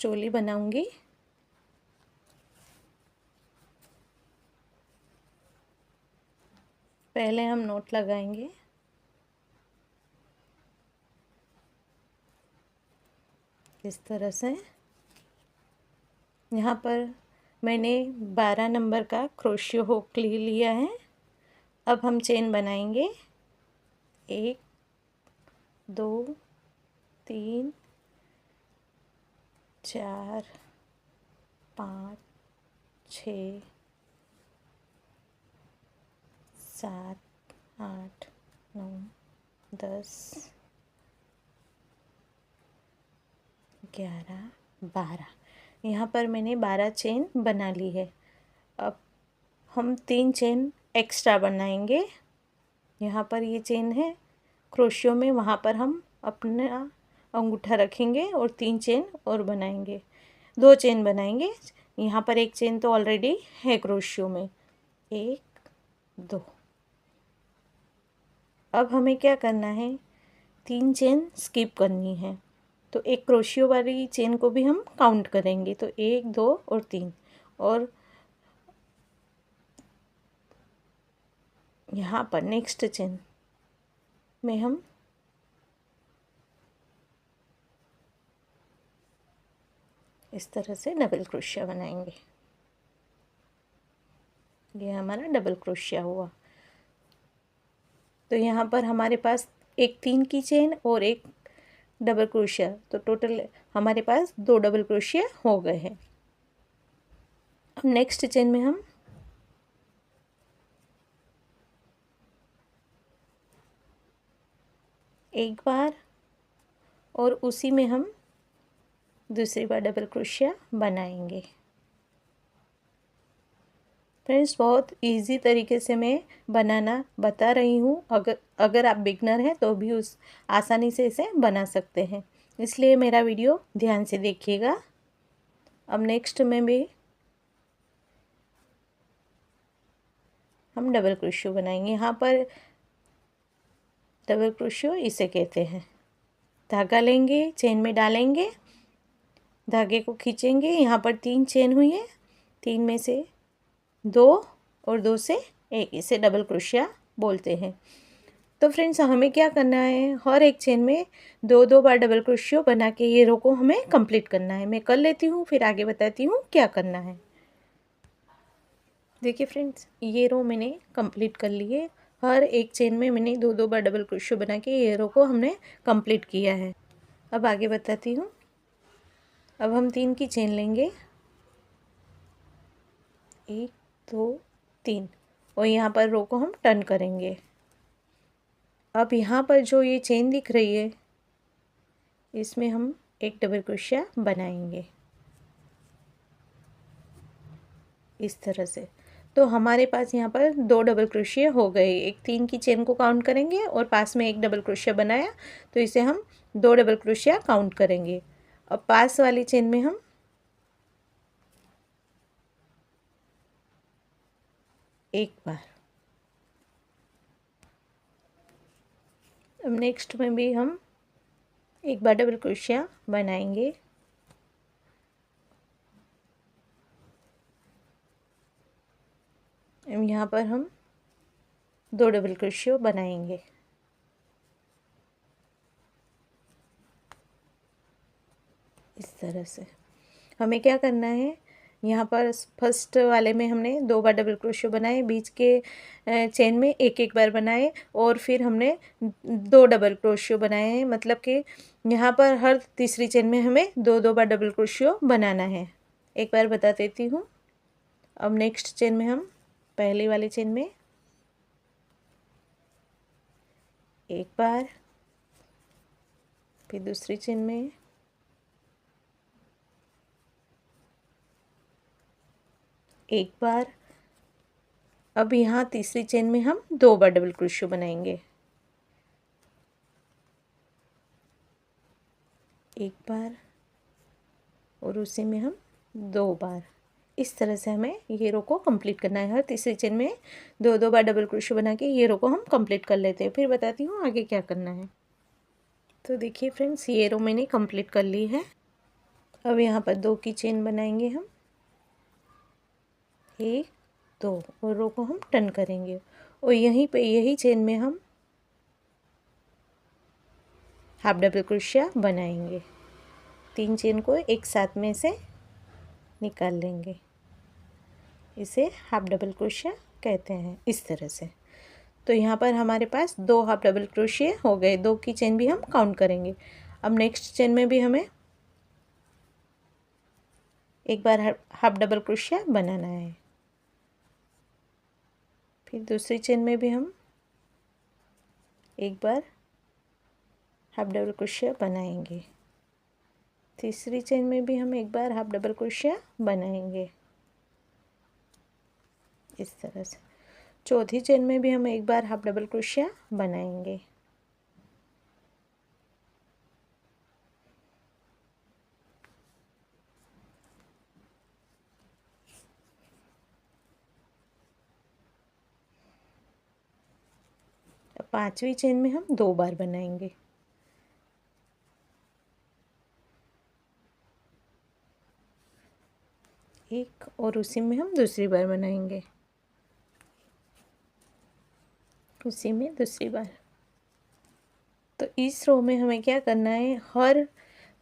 चोली बनाऊंगी। पहले हम नोट लगाएंगे। इस तरह से यहाँ पर मैंने 12 नंबर का क्रोशियो हुक ले लिया है। अब हम चेन बनाएंगे। 1 2 3 4 5 6 7 8 9 10 11 12। यहाँ पर मैंने 12 चेन बना ली है। अब हम 3 चेन एक्स्ट्रा बनाएंगे। यहाँ पर ये चेन है क्रोशियो में, वहाँ पर हम अपना अंगूठा रखेंगे और 3 चेन और बनाएंगे। 2 चेन बनाएंगे। यहाँ पर एक चेन तो ऑलरेडी है क्रोशियो में। 1 2। अब हमें क्या करना है, 3 चेन स्किप करनी है। तो एक क्रोशियो वाली चेन को भी हम काउंट करेंगे। तो 1 2 और 3। और यहाँ पर नेक्स्ट चेन में हम इस तरह से डबल क्रोशिया बनाएंगे। ये हमारा डबल क्रोशिया हुआ। तो यहाँ पर हमारे पास एक 3 की चेन और एक डबल क्रोशिया, तो टोटल हमारे पास 2 डबल क्रोशिया हो गए हैं। अब नेक्स्ट चेन में हम एक बार और उसी में हम दूसरी बार डबल क्रोशिया बनाएंगे। फ्रेंड्स, बहुत इजी तरीके से मैं बनाना बता रही हूँ। अगर आप बिगनर हैं तो भी उस आसानी से इसे बना सकते हैं, इसलिए मेरा वीडियो ध्यान से देखिएगा। अब नेक्स्ट में भी हम डबल क्रोशियो बनाएंगे। यहाँ पर डबल क्रोशियो इसे कहते हैं। धागा लेंगे, चेन में डालेंगे, धागे को खींचेंगे। यहाँ पर 3 चेन हुई है, 3 में से 2 और 2 से 1, इसे डबल क्रोशिया बोलते हैं। तो फ्रेंड्स, हमें क्या करना है, हर एक चेन में 2 बार डबल क्रोशियो बना के ये रो को हमें कंप्लीट करना है। मैं कर लेती हूँ, फिर आगे बताती हूँ क्या करना है। देखिए फ्रेंड्स, ये रो मैंने कंप्लीट कर ली है। हर एक चेन में मैंने 2 बार डबल क्रोशियो बना के ये रो को हमने कंप्लीट किया है। अब आगे बताती हूँ। अब हम 3 की चेन लेंगे, 1 2 3, और यहाँ पर रो को हम टर्न करेंगे। अब यहाँ पर जो ये चेन दिख रही है, इसमें हम एक डबल क्रोशिया बनाएंगे इस तरह से। तो हमारे पास यहाँ पर 2 डबल क्रोशिया हो गए। एक 3 की चेन को काउंट करेंगे और पास में एक डबल क्रोशिया बनाया, तो इसे हम 2 डबल क्रोशिया काउंट करेंगे। अब पास वाली चेन में हम एक बार, अब नेक्स्ट में भी हम एक बार डबल क्रोशिया बनाएंगे। यहाँ पर हम 2 डबल क्रोशिया बनाएंगे इस तरह से। हमें क्या करना है, यहाँ पर फर्स्ट वाले में हमने 2 बार डबल क्रोशियो बनाए, बीच के चेन में एक बार बनाए, और फिर हमने 2 डबल क्रोशियो बनाए हैं। मतलब कि यहाँ पर हर तीसरी चेन में हमें 2 बार डबल क्रोशियो बनाना है। एक बार बता देती हूँ। अब नेक्स्ट चेन में हम पहली वाली चेन में एक बार, फिर दूसरी चेन में एक बार। अब यहाँ तीसरी चेन में हम 2 बार डबल क्रोशियो बनाएंगे, एक बार और उसी में हम 2 बार। इस तरह से हमें ये रो को कंप्लीट करना है। हर तीसरी चेन में 2 बार डबल क्रोशियो बना के ये रो को हम कंप्लीट कर लेते हैं। फिर बताती हूँ आगे क्या करना है। तो देखिए फ्रेंड्स, ये रो मैंने कंप्लीट कर ली है। अब यहाँ पर 2 की चेन बनाएंगे हम, 1 2, और रो को हम टर्न करेंगे और यहीं पे यही चेन में हम हाफ डबल क्रोशिया बनाएंगे। 3 चेन को एक साथ में से निकाल लेंगे, इसे हाफ डबल क्रोशिया कहते हैं। इस तरह से तो यहाँ पर हमारे पास 2 हाफ डबल क्रोशिया हो गए। 2 की चेन भी हम काउंट करेंगे। अब नेक्स्ट चेन में भी हमें एक बार हाफ डबल क्रोशिया बनाना है। फिर दूसरी चेन में भी हम एक बार हाफ डबल क्रोशिया बनाएंगे। तीसरी चेन में भी हम एक बार हाफ डबल क्रोशिया बनाएंगे, इस तरह से। चौथी चेन में भी हम एक बार हाफ डबल क्रोशिया बनाएंगे। अब पांचवी चेन में हम 2 बार बनाएंगे। एक, और उसी में हम दूसरी बार बनाएंगे, उसी में दूसरी बार। तो इस रो में हमें क्या करना है, हर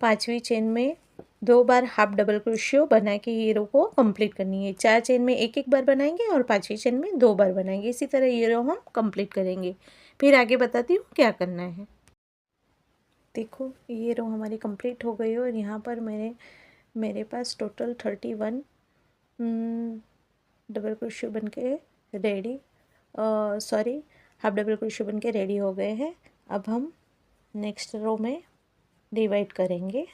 पांचवी चेन में 2 बार हाफ डबल क्रोशियो बना के ये रो को कंप्लीट करनी है। 4 चेन में एक बार बनाएंगे और पांचवी चेन में 2 बार बनाएंगे। इसी तरह ये रो हम कंप्लीट करेंगे। फिर आगे बताती हूँ क्या करना है। देखो ये रो हमारी कंप्लीट हो गई है और यहाँ पर मेरे पास टोटल 31 डबल क्रोशियो बन के ready, sorry half double crochet बन के रेडी हो गए हैं। अब हम नेक्स्ट रो में डिवाइड करेंगे।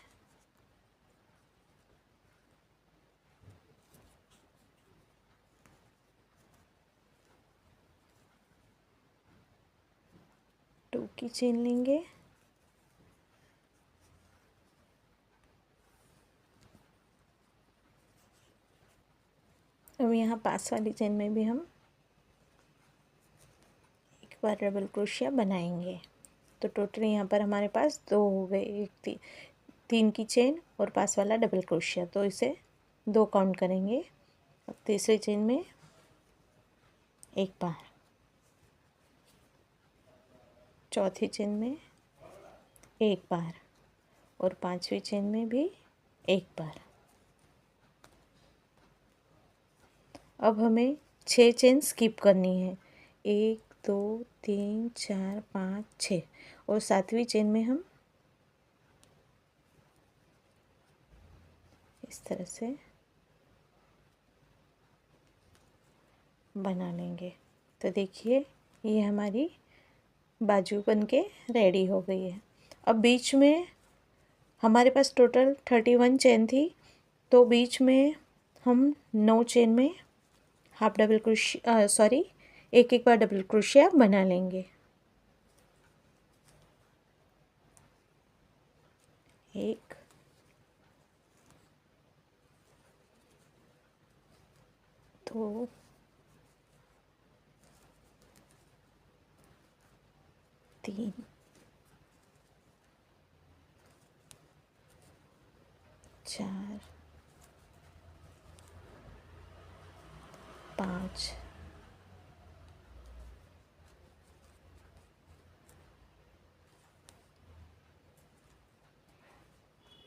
टू की चेन लेंगे, अब यहाँ पास वाली चेन में भी हम एक बार डबल क्रोशिया बनाएंगे। तो टोटल यहाँ पर हमारे पास 2 हो गए, एक 3 की चेन और पास वाला डबल क्रोशिया, तो इसे 2 काउंट करेंगे। अब तीसरी चेन में एक बार, चौथी चेन में एक बार और पांचवी चेन में भी एक बार। अब हमें 6 चेन स्किप करनी है, 1 2 3 4 5 6, और सातवीं चेन में हम इस तरह से बना लेंगे। तो देखिए ये हमारी बाजू बन के रेडी हो गई है। अब बीच में हमारे पास टोटल 31 चेन थी, तो बीच में हम 9 चेन में हाफ डबल क्रोशिया, सॉरी एक बार डबल क्रोशिया बना लेंगे। एक, दो, तीन, चार, 5,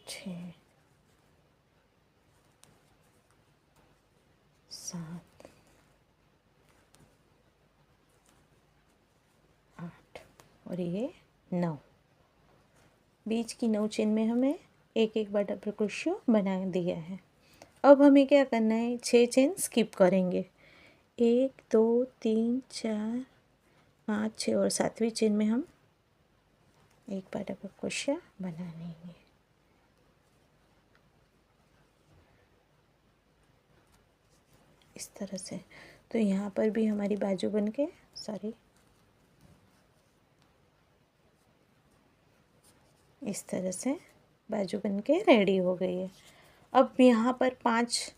6, 7, 8 और ये 9। बीच की 9 चेन में हमें एक बार डबल क्रोशिया बना दिया है। अब हमें क्या करना है, 6 चेन स्किप करेंगे, 1 2 3 4 5 6, और सातवीं चेन में हम एक बार डबल क्रोशिया बना लेंगे। इस तरह से। तो यहाँ पर भी हमारी बाजू बन के, सॉरी, इस तरह से बाजू बन के रेडी हो गई है। अब यहाँ पर 5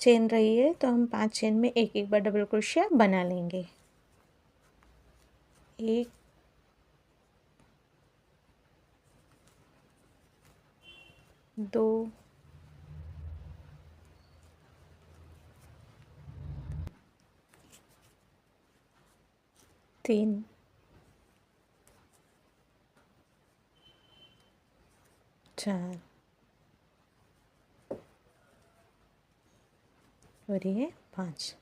चेन रही है, तो हम 5 चेन में एक बार डबल क्रोशिया बना लेंगे। 1, 2, 2 3 4 और ये 5।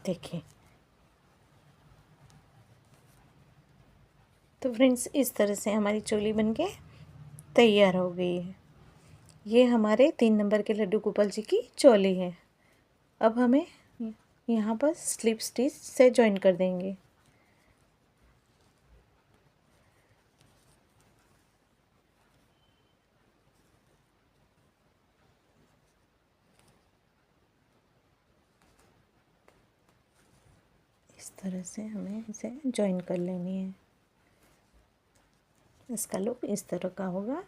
देखिए, तो फ्रेंड्स इस तरह से हमारी चोली बनके तैयार हो गई है। ये हमारे 3 नंबर के लड्डू गोपाल जी की चोली है। अब हमें यहाँ पर स्लिप स्टिच से जॉइन कर देंगे। इस तरह से हमें इसे जॉइन कर लेनी है। इसका लुक इस तरह का होगा।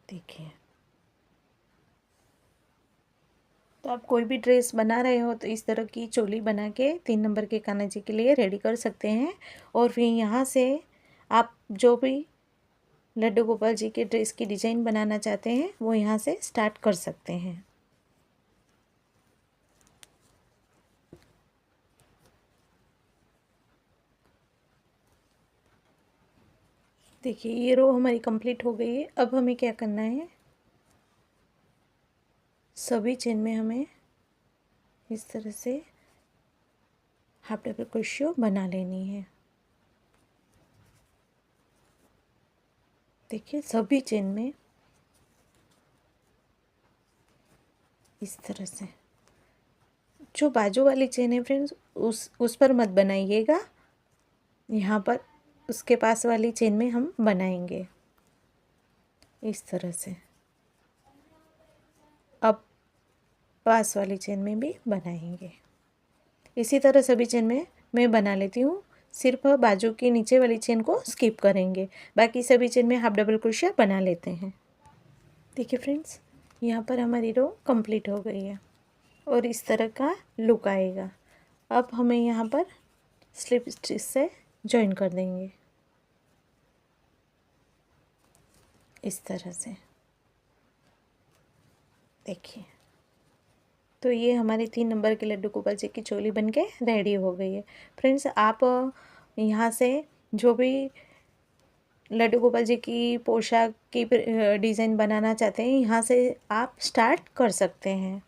देखिए, तो आप कोई भी ड्रेस बना रहे हो तो इस तरह की चोली बना के 3 नंबर के कान्हा जी के लिए रेडी कर सकते हैं। और फिर यहाँ से आप जो भी लड्डू गोपाल जी के ड्रेस की डिज़ाइन बनाना चाहते हैं वो यहाँ से स्टार्ट कर सकते हैं। देखिए, ये रो हमारी कंप्लीट हो गई है। अब हमें क्या करना है, सभी चेन में हमें इस तरह से हाफ डबल क्रोशियो बना लेनी है। देखिए, सभी चेन में इस तरह से। जो बाजू वाली चेन है फ्रेंड्स, उस पर मत बनाइएगा, यहाँ पर उसके पास वाली चेन में हम बनाएंगे इस तरह से। अब पास वाली चेन में भी बनाएंगे। इसी तरह सभी चेन में मैं बना लेती हूँ। सिर्फ बाजू की नीचे वाली चेन को स्किप करेंगे, बाकी सभी चेन में हाफ डबल क्रोशिया बना लेते हैं। देखिए फ्रेंड्स, यहाँ पर हमारी रो कंप्लीट हो गई है और इस तरह का लुक आएगा। अब हमें यहाँ पर स्लिप स्टिच से जॉइन कर देंगे इस तरह से। देखिए, तो ये हमारे 3 नंबर के लड्डू गोपाल जी की चोली बनके रेडी हो गई है। फ्रेंड्स, आप यहाँ से जो भी लड्डू गोपाल जी की पोशाक की डिज़ाइन बनाना चाहते हैं, यहाँ से आप स्टार्ट कर सकते हैं।